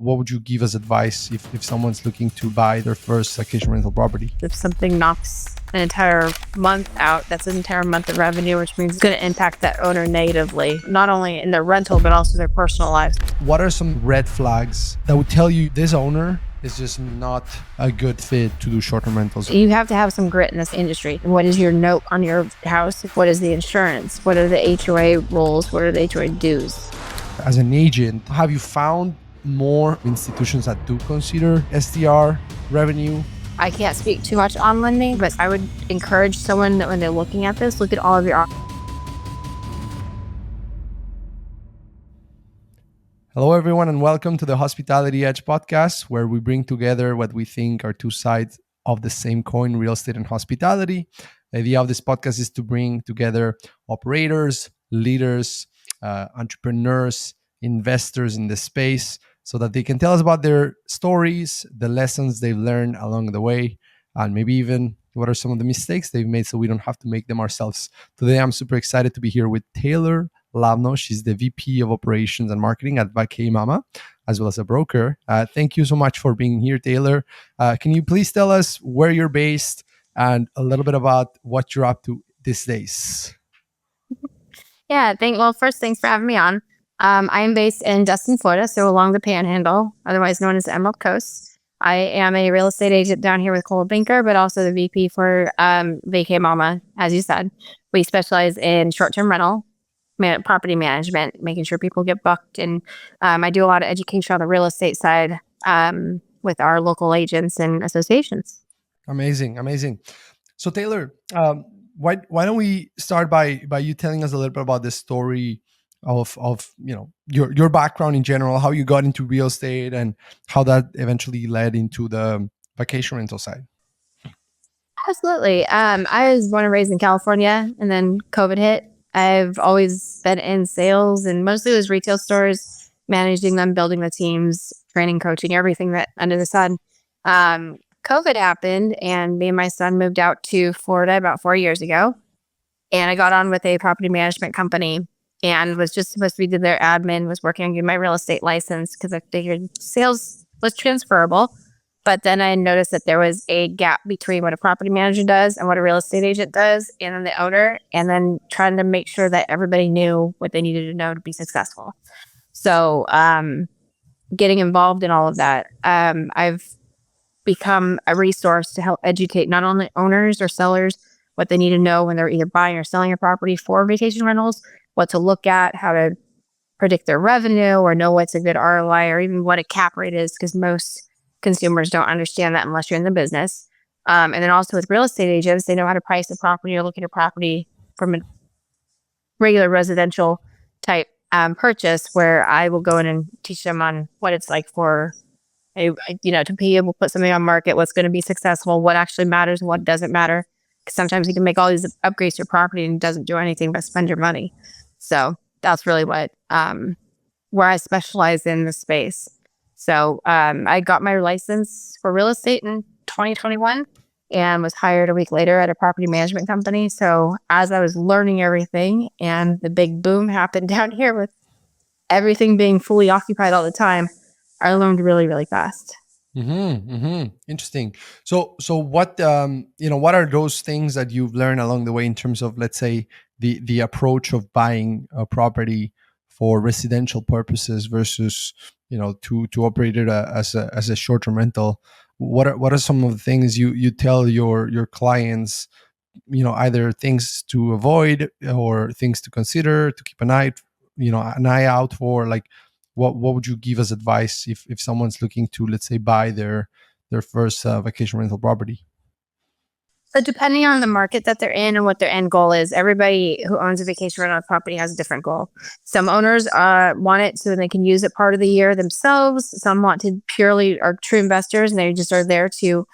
what would you give as advice if someone's looking to buy their first vacation rental property? If something knocks an entire month out, that's an entire month of revenue, which means it's going to impact that owner negatively, not only in their rental, but also their personal lives. What are some red flags that would tell you this owner is just not a good fit to do short-term rentals? You have to have some grit in this industry. What is your note on your house? What is the insurance? What are the HOA rules? What are the HOA dues? As an agent, have you found more institutions that do consider STR revenue? I can't speak too much on lending, but I would encourage someone that when they're looking at this, look at all of your options. Hello, everyone, and welcome to the Hospitality Edge podcast, where we bring together what we think are two sides of the same coin, real estate and hospitality. The idea of this podcast is to bring together operators, leaders, entrepreneurs, investors in the space so that they can tell us about their stories, the lessons they've learned along the way, and maybe even what are some of the mistakes they've made so we don't have to make them ourselves. Today, I'm super excited to be here with Taylor Labno. She's the VP of Operations and Marketing at Vacay Mama, as well as a broker. Thank you so much for being here, Taylor. Can you please tell us where you're based and a little bit about what you're up to these days? Yeah, first, thanks for having me on. I am based in Destin, Florida, so along the Panhandle, otherwise known as the Emerald Coast. I am a real estate agent down here with Coldwell Banker, but also the VP for Vacay Mama, as you said. We specialize in short-term rental, property management, making sure people get booked. And I do a lot of education on the real estate side with our local agents and associations. Amazing. So Taylor, why don't we start by you telling us a little bit about the story of your background in general, how you got into real estate and how that eventually led into the vacation rental side. Absolutely. I was born and raised in California, and then COVID hit. I've always been in sales, and mostly it was retail stores, managing them, building the teams, training, coaching, everything that under the sun. COVID happened, and me and my son moved out to Florida about 4 years ago. And I got on with a property management company and was just supposed to be their admin, was working on getting my real estate license because I figured sales was transferable. But then I noticed that there was a gap between what a property manager does and what a real estate agent does, and then the owner, and then trying to make sure that everybody knew what they needed to know to be successful. So getting involved in all of that, I've become a resource to help educate not only owners or sellers what they need to know when they're either buying or selling a property for vacation rentals, what to look at, how to predict their revenue or know what's a good ROI or even what a cap rate is, because most consumers don't understand that unless you're in the business. And then also with real estate agents, they know how to price a property or look at a property from a regular residential type purchase, where I will go in and teach them on what it's like for to be able to put something on market, what's going to be successful, what actually matters and what doesn't matter. Because sometimes you can make all these upgrades to your property and it doesn't do anything but spend your money. So that's really what where I specialize in the space. So I got my license for real estate in 2021 and was hired a week later at a property management company. So as I was learning everything and the big boom happened down here with everything being fully occupied all the time, I learned really, really fast. Interesting. So what what are those things that you've learned along the way in terms of, let's say, the approach of buying a property for residential purposes versus to operate it as a short-term rental? What are some of the things you tell your clients, either things to avoid or things to consider, to keep an eye out for? Like what would you give as advice if someone's looking to, let's say, buy their first vacation rental property? So depending on the market that they're in and what their end goal is, everybody who owns a vacation rental property has a different goal. Some owners want it so they can use it part of the year themselves. Some want to purely are true investors and they just are there to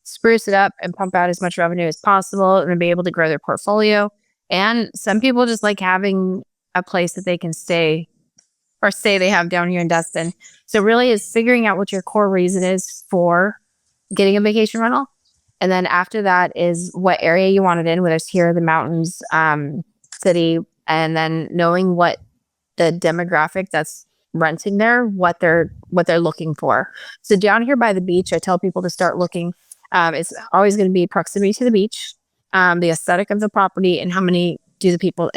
spruce it up and pump out as much revenue as possible and be able to grow their portfolio. And some people just like having a place that they can stay or say they have down here in Destin. So really is figuring out what your core reason is for getting a vacation rental. And then after that is what area you want it in, whether it's here, the mountains, city, and then knowing what the demographic that's renting there what they're looking for. So down here by the beach, I tell people to start looking. It's always going to be proximity to the beach, the aesthetic of the property, and how many people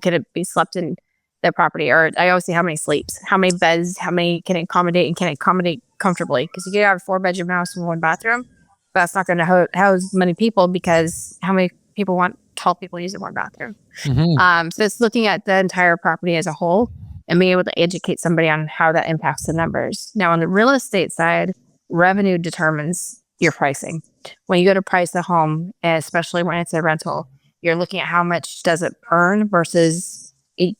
can it be slept in their property. Or I always say how many sleeps, how many beds, how many can it accommodate, and can it accommodate comfortably. Because you can have a 4-bedroom house and 1 bathroom, but that's not going to house many people, because how many people want tall people using 1 bathroom? So it's looking at the entire property as a whole and being able to educate somebody on how that impacts the numbers. Now, on the real estate side, revenue determines your pricing. When you go to price a home, especially when it's a rental, you're looking at how much does it earn versus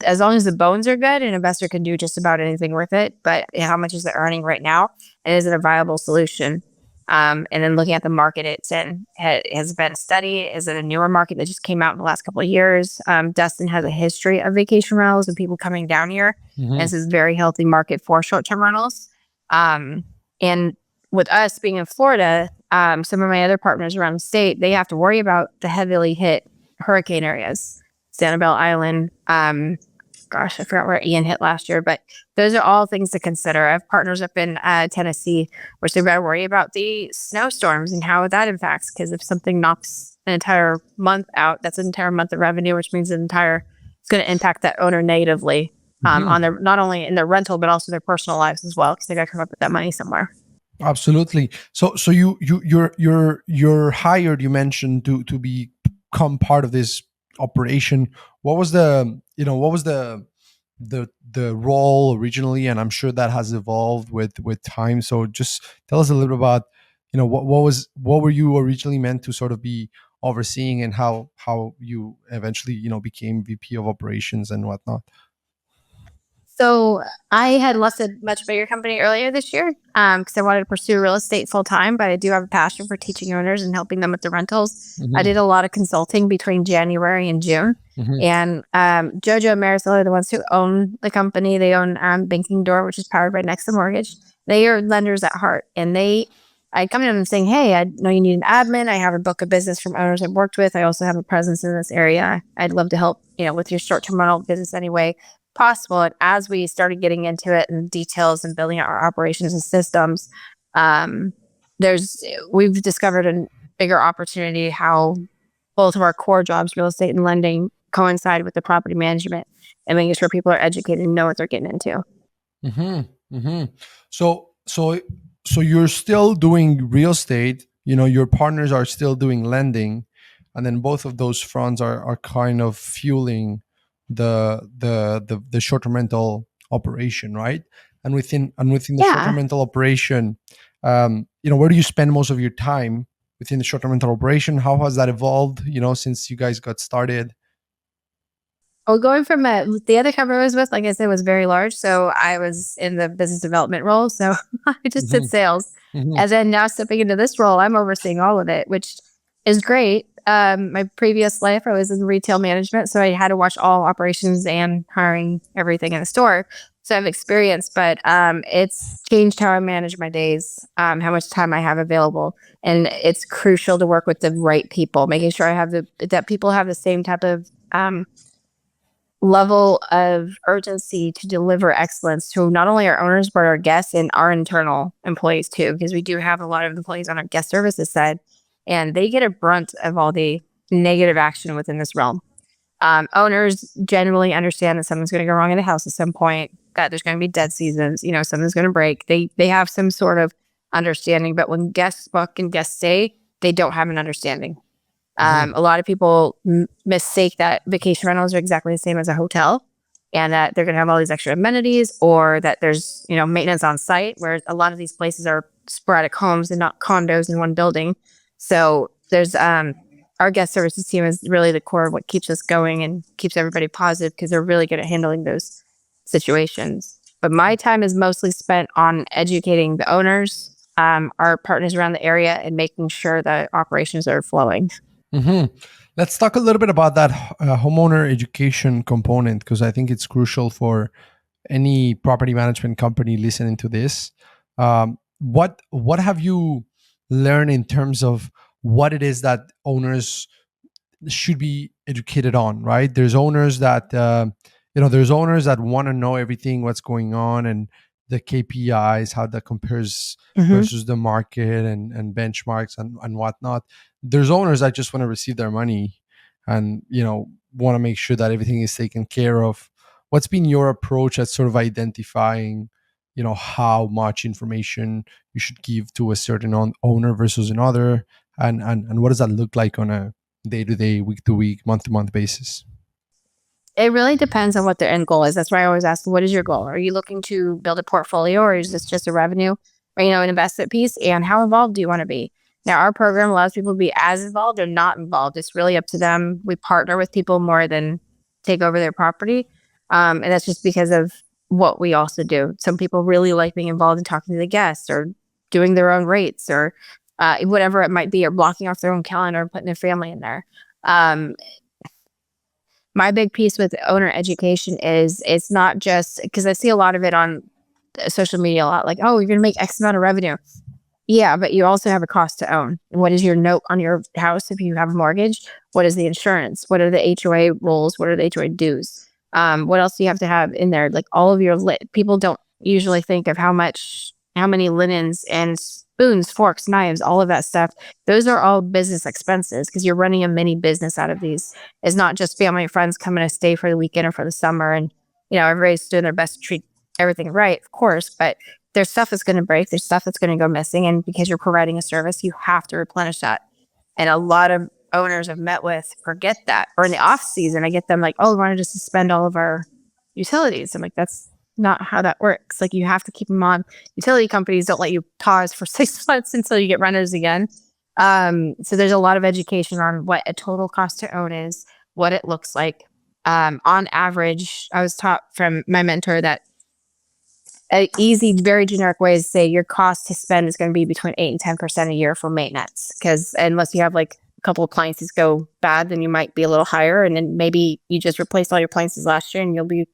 as long as the bones are good, an investor can do just about anything with it. But how much is it earning right now? And is it a viable solution? And then looking at the market it's in, has been a study. Is it a newer market that just came out in the last couple of years? Destin has a history of vacation rentals and people coming down here. And this is a very healthy market for short-term rentals. And with us being in Florida, some of my other partners around the state, they have to worry about the heavily hit hurricane areas, Sanibel Island. Gosh, I forgot where Ian hit last year, but those are all things to consider. I have partners up in Tennessee, which they've got to worry about the snowstorms and how that impacts. Because if something knocks an entire month out, that's an entire month of revenue, which means it's going to impact that owner negatively on their, not only in their rental but also their personal lives as well, because they got to come up with that money somewhere. Absolutely. So you're hired, you mentioned, to become part of this operation. What was the role originally? And I'm sure that has evolved with time. So just tell us a little bit about, what were you originally meant to sort of be overseeing, and how you eventually, became VP of operations and whatnot. So I had left a much bigger company earlier this year because I wanted to pursue real estate full time, but I do have a passion for teaching owners and helping them with the rentals. I did a lot of consulting between January and June. And Jojo and Marisol are the ones who own the company. They own Banking Door, which is powered by Next Mortgage. They are lenders at heart. And I come to them saying, hey, I know you need an admin. I have a book of business from owners I've worked with. I also have a presence in this area. I'd love to help, with your short-term rental business any way possible. And as we started getting into it and details and building out our operations and systems, we've discovered a bigger opportunity how both of our core jobs, real estate and lending, coincide with the property management and making sure people are educated and know what they're getting into. So you're still doing real estate, your partners are still doing lending, and then both of those fronts are kind of fueling the short-term rental operation, right? And within the short-term rental operation, where do you spend most of your time within the short-term rental operation? How has that evolved, since you guys got started? Well, going from the other company I was with, like I said, was very large. So I was in the business development role. So I just did sales. And then now stepping into this role, I'm overseeing all of it, which is great. My previous life, I was in retail management. So I had to watch all operations and hiring everything in the store. So I have experience, but it's changed how I manage my days, how much time I have available. And it's crucial to work with the right people, making sure that people have the same type of level of urgency to deliver excellence to not only our owners, but our guests and our internal employees too, because we do have a lot of employees on our guest services side, and they get a brunt of all the negative action within this realm. Owners generally understand that something's going to go wrong in the house at some point, that there's going to be dead seasons, something's going to break. They have some sort of understanding, but when guests book and guests stay, they don't have an understanding. A lot of people mistake that vacation rentals are exactly the same as a hotel, and that they're going to have all these extra amenities, or that there's, maintenance on site, where a lot of these places are sporadic homes and not condos in one building. So there's our guest services team is really the core of what keeps us going and keeps everybody positive, because they're really good at handling those situations. But my time is mostly spent on educating the owners, our partners around the area, and making sure that operations are flowing. Let's talk a little bit about that homeowner education component, because I think it's crucial for any property management company listening to this. What have you learned in terms of what it is that owners should be educated on? Right, there's owners that there's owners that want to know everything, what's going on, and the KPIs, how that compares Hmm. versus the market and benchmarks and whatnot. There's owners that just want to receive their money and, want to make sure that everything is taken care of. What's been your approach at sort of identifying, how much information you should give to a certain owner versus another? And what does that look like on a day to day, week to week, month to month basis? It really depends on what their end goal is. That's why I always ask, what is your goal? Are you looking to build a portfolio, or is this just a revenue or, an investment piece? And how involved do you want to be? Now, our program allows people to be as involved or not involved. It's really up to them. We partner with people more than take over their property. And that's just because of what we also do. Some people really like being involved in talking to the guests or doing their own rates or whatever it might be, or blocking off their own calendar and putting their family in there. Um, my big piece with owner education is it's not just because I see a lot of it on social media a lot, like, oh, you're going to make X amount of revenue. Yeah, but you also have a cost to own. What is your note on your house if you have a mortgage? What is the insurance? What are the HOA rules? What are the HOA dues? What else do you have to have in there? Like all of your people don't usually think of how many linens and spoons, forks, knives, all of that stuff. Those are all business expenses because you're running a mini business out of these. It's not just family and friends coming to stay for the weekend or for the summer, and everybody's doing their best to treat everything right, of course, but there's stuff that's going to break, there's stuff that's going to go missing. And because you're providing a service, you have to replenish that. And a lot of owners I've met with forget that. Or in the off season, I get them like, oh, we wanted to suspend all of our utilities. I'm like, that's not how that works. Like, you have to keep them on. Utility companies don't let you pause for 6 months until you get renters again. So there's a lot of education on what a total cost to own is, what it looks like. On average, I was taught from my mentor that an easy, very generic way to say your cost to spend is going to be between 8 and 10% a year for maintenance. Because unless you have like a couple of appliances go bad, then you might be a little higher. And then maybe you just replaced all your appliances last year and you'll be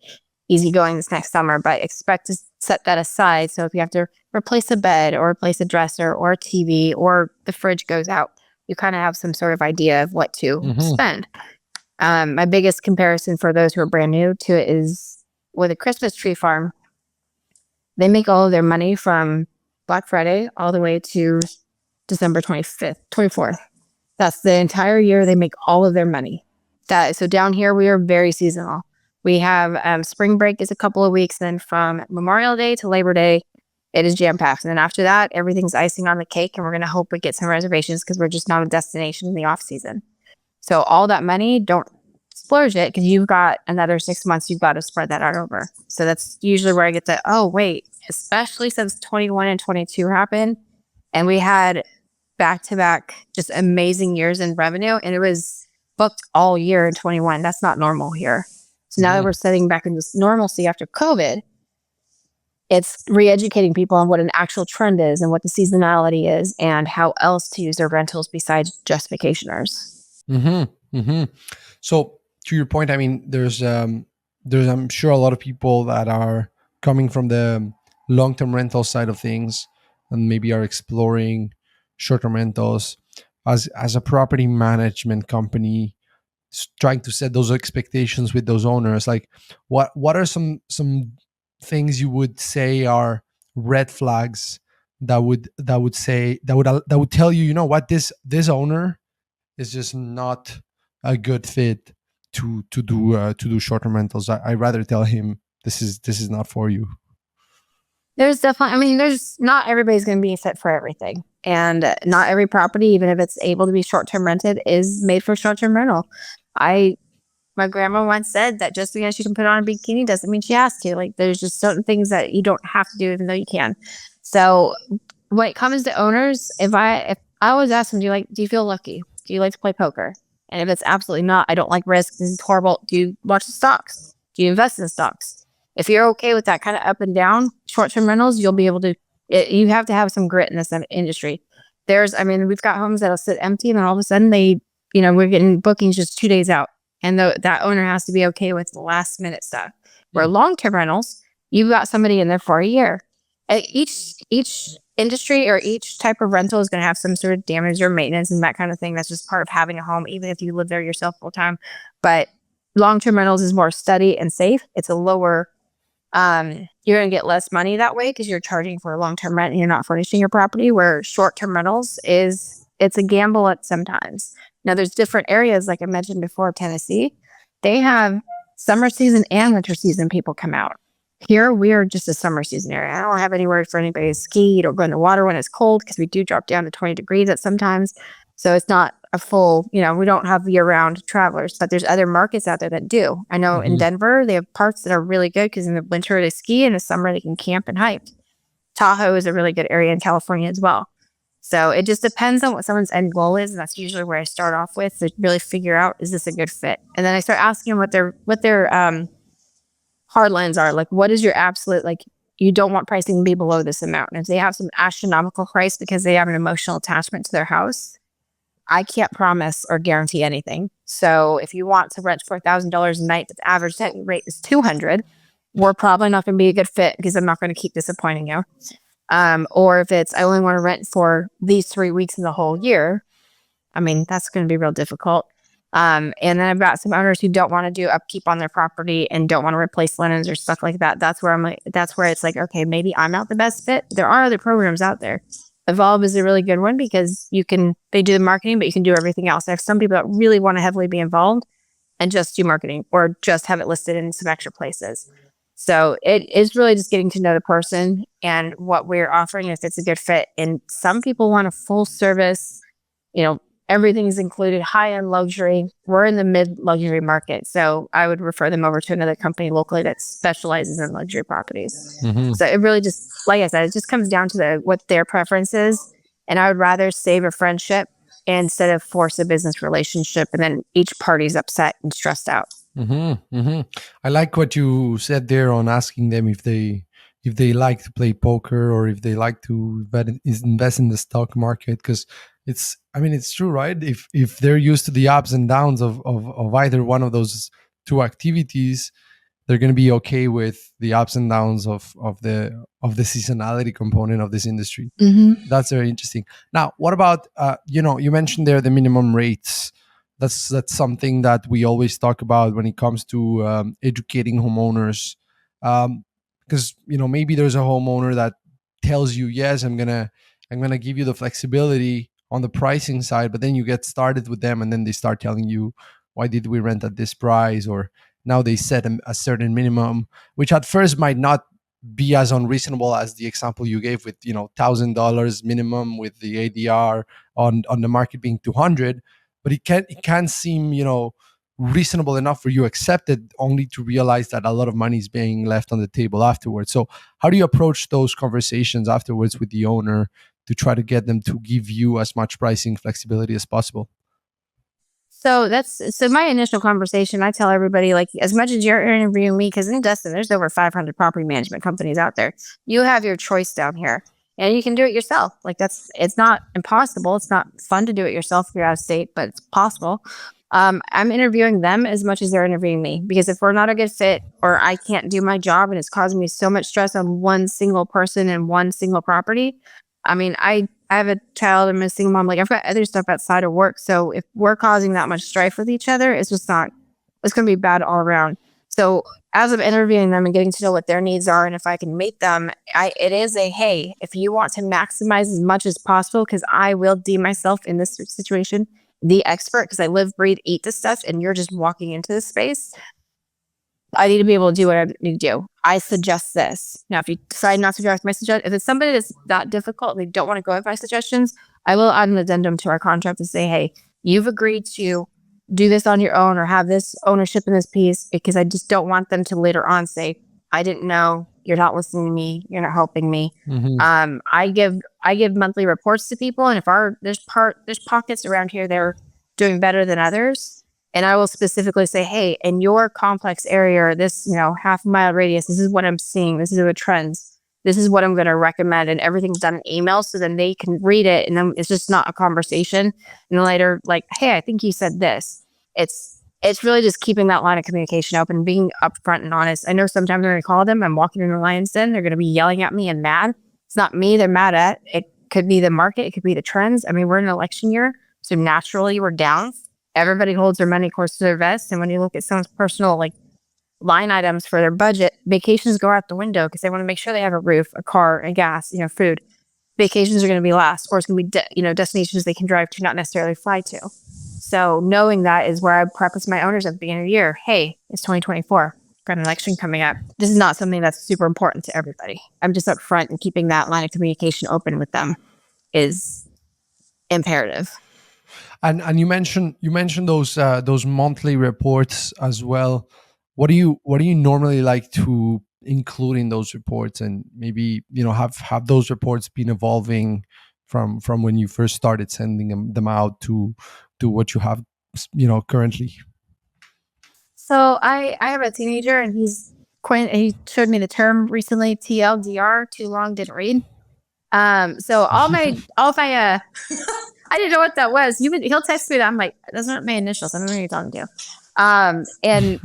easy going this next summer. But expect to set that aside. So if you have to replace a bed or replace a dresser or a TV or the fridge goes out, you kind of have some sort of idea of what to Mm-hmm. spend. My biggest comparison for those who are brand new to it is with a Christmas tree farm. They make all of their money from Black Friday all the way to December 25th, 24th. That's the entire year they make all of their money. So down here, we are very seasonal. We have spring break is a couple of weeks. Then from Memorial Day to Labor Day, it is jam packed. And then after that, everything's icing on the cake. And we're going to hope we get some reservations because we're just not a destination in the off season. So all that money, don't splurge it because you've got another 6 months you've got to spread that out over. So that's usually where I get the, oh, wait, especially since 21 and 22 happened. And we had back to back just amazing years in revenue. And it was booked all year in 21. That's not normal here. So now that we're setting back into normalcy after COVID, it's re-educating people on what an actual trend is and what the seasonality is and how else to use their rentals besides just vacationers. Mm-hmm. Mm-hmm. So to your point, I mean, there's I'm sure a lot of people that are coming from the long-term rental side of things and maybe are exploring short-term rentals as a property management company, trying to set those expectations with those owners. Like, what are some things you would say are red flags that would tell you, what, this owner is just not a good fit to do short-term rentals. I rather tell him this is not for you. There's definitely, I mean, there's not everybody's going to be fit for everything. And not every property, even if it's able to be short term rented, is made for short term rental. My grandma once said that just because she can put on a bikini doesn't mean she has to. Like, there's just certain things that you don't have to do, even though you can. So when it comes to owners, if I always ask them, do you feel lucky? Do you like to play poker? And if it's absolutely not, I don't like risk, this is horrible. Do you watch the stocks? Do you invest in stocks? If you're okay with that kind of up and down short term rentals, you'll be able to. You have to have some grit in this industry. We've got homes that'll sit empty, and then all of a sudden we're getting bookings just 2 days out, and that owner has to be okay with the last minute stuff. Where long term rentals, you've got somebody in there for a year. Each industry or each type of rental is going to have some sort of damage or maintenance and that kind of thing. That's just part of having a home, even if you live there yourself full time. But Long-term rentals is more steady and safe. It's a lower, you're going to get less money that way because you're charging for a long-term rent and you're not furnishing your property. Where short-term rentals it's a gamble at sometimes. Now there's different areas, like I mentioned before, Tennessee. They have summer season and winter season people come out. Here we are just a summer season area. I don't have anywhere for anybody to ski or go in the water when it's cold because we do drop down to 20 degrees at sometimes. So it's not a full, we don't have year-round travelers, but there's other markets out there that do. I know in Denver, they have parks that are really good because in the winter they ski, in the summer they can camp and hike. Tahoe is a really good area in California as well. So it just depends on what someone's end goal is, and that's usually where I start off with to really figure out, is this a good fit? And then I start asking them what their hard lines are. Like, what is your absolute, like, you don't want pricing to be below this amount. And if they have some astronomical price because they have an emotional attachment to their house, I can't promise or guarantee anything. So if you want to rent $4,000 a night, the average tenant rate is $200. We're probably not going to be a good fit because I'm not going to keep disappointing you. Or if it's, I only want to rent for these 3 weeks in the whole year, I mean, that's going to be real difficult. And then I've got some owners who don't want to do upkeep on their property and don't want to replace linens or stuff like that. That's where it's like, okay, maybe I'm not the best fit. There are other programs out there. Evolve is a really good one because they do the marketing, but you can do everything else. There's some people that really want to heavily be involved and just do marketing or just have it listed in some extra places. So it is really just getting to know the person and what we're offering, if it's a good fit. And some people want a full service, everything's included, high-end luxury. We're in the mid-luxury market. So I would refer them over to another company locally that specializes in luxury properties. So it really just, like I said, it just comes down to what their preference is. And I would rather save a friendship instead of force a business relationship and then each party's upset and stressed out. I like what you said there on asking them if they like to play poker or if they like to invest in the stock market, because it's true, right? If they're used to the ups and downs of either one of those two activities, they're going to be okay with the ups and downs of the seasonality component of this industry. That's very interesting. Now, what about you mentioned there the minimum rates. That's something that we always talk about when it comes to educating homeowners, because maybe there's a homeowner that tells you, yes, I'm gonna give you the flexibility on the pricing side, but then you get started with them and then they start telling you, why did we rent at this price? Or now they set a certain minimum, which at first might not be as unreasonable as the example you gave with $1,000 minimum with the ADR on the market being 200, but it can seem reasonable enough for you to accept it, only to realize that a lot of money is being left on the table afterwards. So how do you approach those conversations afterwards with the owner to try to get them to give you as much pricing flexibility as possible? So my initial conversation, I tell everybody, like, as much as you're interviewing me, because in Destin, there's over 500 property management companies out there. You have your choice down here and you can do it yourself. Like, it's not impossible. It's not fun to do it yourself if you're out of state, but it's possible. I'm interviewing them as much as they're interviewing me, because if we're not a good fit or I can't do my job and it's causing me so much stress on one single person and one single property, I mean, I have a child, I'm a single mom, like I've got other stuff outside of work. So if we're causing that much strife with each other, it's going to be bad all around. So as I'm interviewing them and getting to know what their needs are, and if I can meet them, it is hey, if you want to maximize as much as possible, because I will deem myself in this situation the expert, because I live, breathe, eat this stuff, and you're just walking into this space. I need to be able to do what I need to do. I suggest this. Now, if you decide not to go with my suggestion, if it's somebody that's that difficult, they don't want to go with my suggestions, I will add an addendum to our contract to say, hey, you've agreed to do this on your own or have this ownership in this piece, because I just don't want them to later on say, I didn't know, you're not listening to me, you're not helping me. I give monthly reports to people, and if there's pockets around here they're doing better than others, and I will specifically say, hey, in your complex area, or this, half-mile radius, this is what I'm seeing. This is the trends. This is what I'm going to recommend. And everything's done in email so then they can read it. And then it's just not a conversation. And later, like, hey, I think you said this. It's really just keeping that line of communication open, being upfront and honest. I know sometimes when I call them, I'm walking in the lion's den, they're going to be yelling at me and mad. It's not me they're mad at. It could be the market. It could be the trends. I mean, we're in an election year, so naturally we're down. Everybody holds their money close to their vest. And when you look at someone's personal like line items for their budget, vacations go out the window because they want to make sure they have a roof, a car, and gas, food. Vacations are going to be last, or it's going to be, destinations they can drive to, not necessarily fly to. So knowing that is where I preface my owners at the beginning of the year. Hey, it's 2024. Got an election coming up. This is not something that's super important to everybody. I'm just upfront, and keeping that line of communication open with them is imperative. And you mentioned those monthly reports as well. What do you normally like to include in those reports, and maybe have those reports been evolving from when you first started sending them out to what you have currently? So I have a teenager, and he showed me the term recently, TLDR, too long, didn't read. So all my I didn't know what that was. He'll text me that. I'm like, those aren't my initials. I don't know who you're talking to. And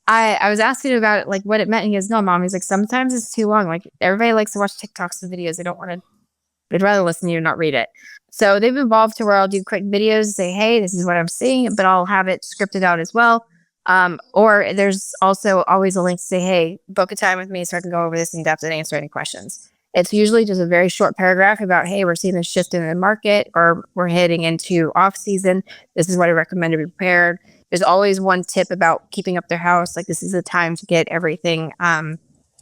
I was asking him about like what it meant. And he goes, no, mom. He's like, sometimes it's too long. Like everybody likes to watch TikToks and videos. They'd rather listen to you and not read it. So they've evolved to where I'll do quick videos, say, hey, this is what I'm seeing, but I'll have it scripted out as well. Or there's also always a link to say, hey, book a time with me so I can go over this in depth and answer any questions. It's usually just a very short paragraph about, hey, we're seeing this shift in the market, or we're heading into off season. This is what I recommend to be prepared. There's always one tip about keeping up their house. Like this is the time to get everything,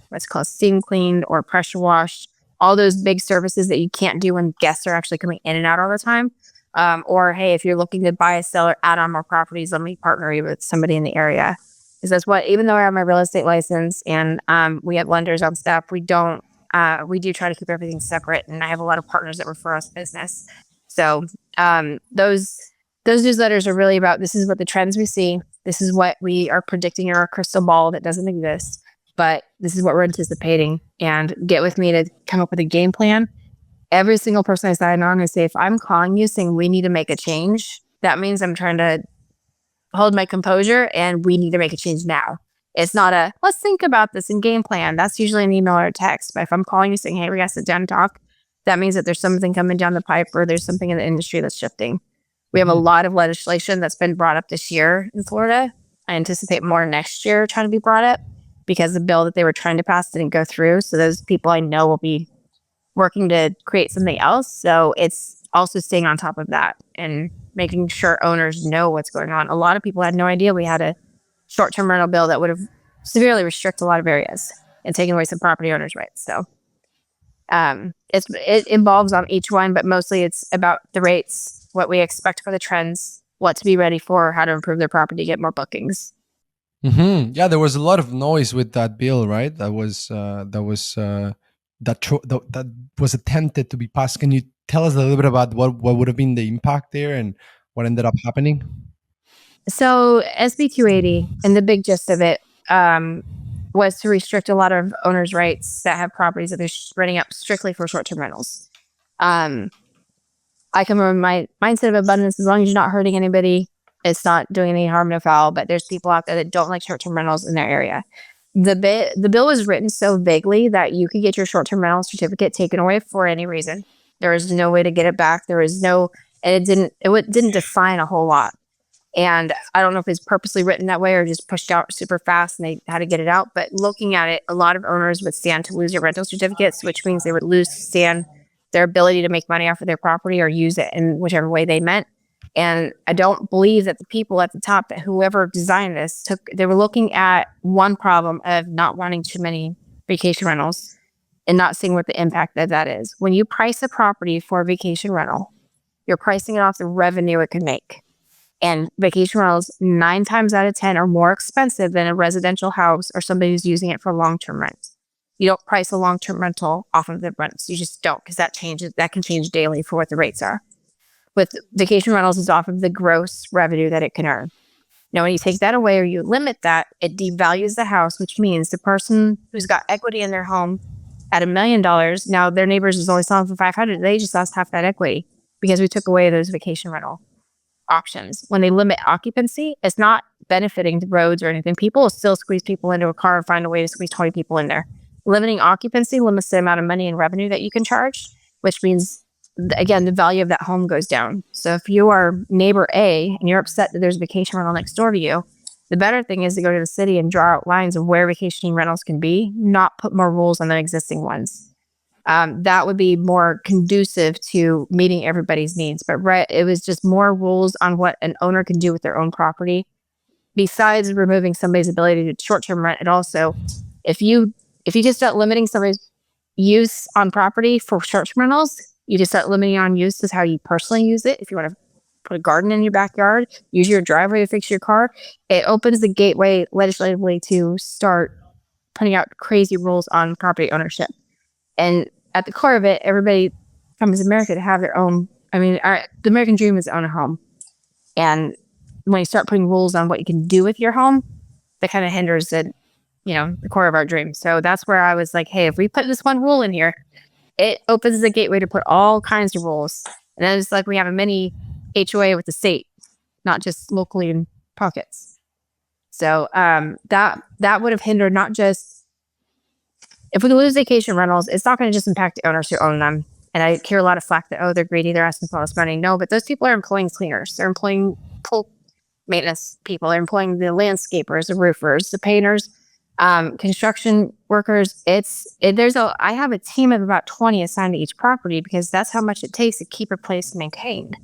what's called steam cleaned or pressure washed. All those big services that you can't do when guests are actually coming in and out all the time. Or, hey, if you're looking to buy, sell, or add on more properties, let me partner you with somebody in the area. Because that's what, even though I have my real estate license and we have lenders on staff, we do try to keep everything separate. And I have a lot of partners that refer us business. So those newsletters are really about, this is what the trends we see. This is what we are predicting in our crystal ball that doesn't exist. But this is what we're anticipating, and get with me to come up with a game plan. Every single person I sign on, I say, if I'm calling you saying we need to make a change, that means I'm trying to hold my composure and we need to make a change now. It's not a, let's think about this and game plan. That's usually an email or a text. But if I'm calling you saying, hey, we got to sit down and talk, that means that there's something coming down the pipe, or there's something in the industry that's shifting. We have a lot of legislation that's been brought up this year in Florida. I anticipate more next year trying to be brought up, because the bill that they were trying to pass didn't go through. So those people I know will be working to create something else. So it's also staying on top of that and making sure owners know what's going on. A lot of people had no idea we had a short-term rental bill that would have severely restricted a lot of areas and taken away some property owners' rights. So it involves on each one, but mostly it's about the rates, what we expect for the trends, what to be ready for, how to improve their property, get more bookings. Yeah, there was a lot of noise with that bill, right? That was attempted to be passed. Can you tell us a little bit about what would have been the impact there and what ended up happening? So SB 280, and the big gist of it was to restrict a lot of owners' rights that have properties that they're renting up strictly for short-term rentals. I come from my mindset of abundance. As long as you're not hurting anybody, it's not doing any harm, no foul. But there's people out there that don't like short-term rentals in their area. The bill was written so vaguely that you could get your short-term rental certificate taken away for any reason. There was no way to get it back. And it didn't define a whole lot. And I don't know if it's purposely written that way or just pushed out super fast and they had to get it out. But looking at it, a lot of owners would stand to lose their rental certificates, which means they would stand their ability to make money off of their property or use it in whichever way they meant. And I don't believe that the people at the top, that whoever designed this, they were looking at one problem of not wanting too many vacation rentals and not seeing what the impact of that is. When you price a property for a vacation rental, you're pricing it off the revenue it could make. And vacation rentals 9 times out of 10 are more expensive than a residential house or somebody who's using it for long-term rent. You don't price a long-term rental off of the rents. You just don't, because that can change daily for what the rates are. With vacation rentals, is off of the gross revenue that it can earn. Now, when you take that away or you limit that, it devalues the house, which means the person who's got equity in their home at $1 million, now their neighbors is only selling for 500. They just lost half that equity because we took away those vacation rental options. When they limit occupancy, it's not benefiting the roads or anything. People will still squeeze people into a car and find a way to squeeze 20 people in there. Limiting occupancy limits the amount of money and revenue that you can charge, which means again, the value of that home goes down. So if you are neighbor A and you're upset that there's a vacation rental next door to you, the better thing is to go to the city and draw out lines of where vacation rentals can be, not put more rules on the existing ones. That would be more conducive to meeting everybody's needs. But it was just more rules on what an owner can do with their own property. Besides removing somebody's ability to short-term rent, it also, if you just start limiting somebody's use on property for short-term rentals, you just start limiting on use as how you personally use it. If you want to put a garden in your backyard, use your driveway to fix your car, it opens the gateway legislatively to start putting out crazy rules on property ownership. And at the core of it, everybody comes to America to have their own. I mean, the American dream is to own a home. And when you start putting rules on what you can do with your home, that kind of hinders the core of our dream. So that's where I was like, hey, if we put this one rule in here, it opens the gateway to put all kinds of rules. And then it's like we have a mini HOA with the state, not just locally in pockets. So that would have hindered not just, if we lose vacation rentals, it's not going to just impact the owners who own them. And I hear a lot of flack that, oh, they're greedy, they're asking for all this money. No, but those people are employing cleaners. They're employing pool maintenance people. They're employing the landscapers, the roofers, the painters, construction workers. I have a team of about 20 assigned to each property because that's how much it takes to keep a place maintained.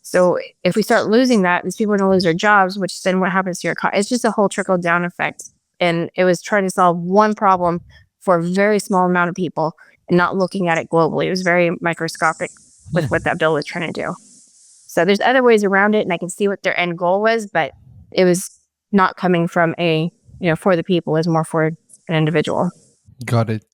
So if we start losing that, these people are going to lose their jobs, which then what happens to your car? It's just a whole trickle down effect. And it was trying to solve one problem for a very small amount of people and not looking at it globally. It was very microscopic with what that bill was trying to do. So there's other ways around it, and I can see what their end goal was, but it was not coming from for the people. It was more for an individual. Got it.